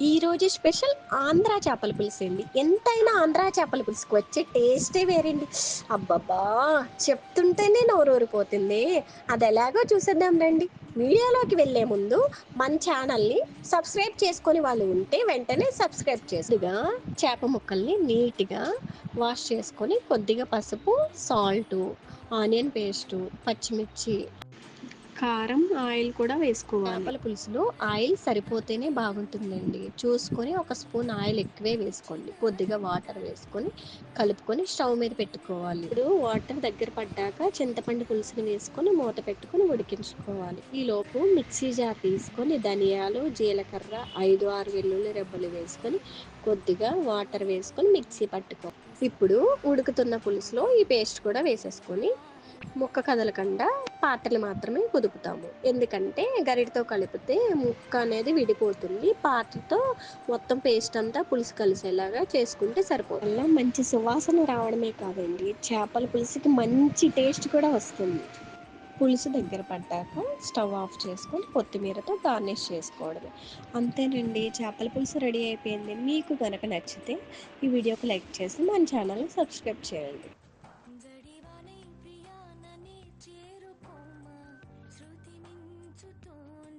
ఈరోజు స్పెషల్ ఆంధ్ర చేపల పులుసు అండి. ఎంతైనా ఆంధ్ర చేపల పులుసుకు వచ్చే టేస్టే వేరండి. అబ్బబ్బా, చెప్తుంటేనే నోరూరిపోతుంది. అది ఎలాగో చూసేద్దాం రండి. వీడియోలోకి వెళ్ళే ముందు మన ఛానల్ని సబ్స్క్రైబ్ చేసుకొని వాళ్ళు ఉంటే వెంటనే సబ్స్క్రైబ్ చేసుగా చేప ముక్కల్ని నీట్గా వాష్ చేసుకొని కొద్దిగా పసుపు, సాల్టు, ఆనియన్ పేస్టు, పచ్చిమిర్చి, కారం, ఆయిల్ కూడా వేసుకోవాలి. చేపల పులుసులో ఆయిల్ సరిపోతేనే బాగుంటుందండి. చూసుకొని ఒక స్పూన్ ఆయిల్ ఎక్కువే వేసుకోండి. కొద్దిగా వాటర్ వేసుకొని కలుపుకొని స్టవ్ మీద పెట్టుకోవాలి. ఇప్పుడు వాటర్ దగ్గర పడ్డాక చింతపండు పులుసుని వేసుకొని మూత పెట్టుకొని ఉడికించుకోవాలి. ఈలోపు మిక్సీ జార్ తీసుకొని ధనియాలు, జీలకర్ర, 5-6 వెల్లుల్లి రెబ్బలు వేసుకొని కొద్దిగా వాటర్ వేసుకొని మిక్సీ పట్టుకో. ఇప్పుడు ఉడుకుతున్న పులుసులో ఈ పేస్ట్ కూడా వేసేసుకొని ముక్క కదలకుండా పాత్రలు మాత్రమే కుదుపుతాము. ఎందుకంటే గరిటతో కలిపితే ముక్క అనేది విడిపోతుంది. పాత్రతో మొత్తం పేస్ట్ అంతా పులుసు కలిసేలాగా చేసుకుంటే సరిపోతుంది. అలా మంచి సువాసన రావడమే కాదండి, చేపల పులుసుకి మంచి టేస్ట్ కూడా వస్తుంది. పులుసు దగ్గర పడ్డాక స్టవ్ ఆఫ్ చేసుకొని కొత్తిమీరతో గార్నిష్ చేసుకోవడమే. అంతేనండి, చేపల పులుసు రెడీ అయిపోయింది. మీకు కనుక నచ్చితే ఈ వీడియోకి లైక్ చేసి మన ఛానల్ని సబ్స్క్రైబ్ చేయండి. గడివానై ప్రియానని చేరుకోమా శృతి మించుతోంది.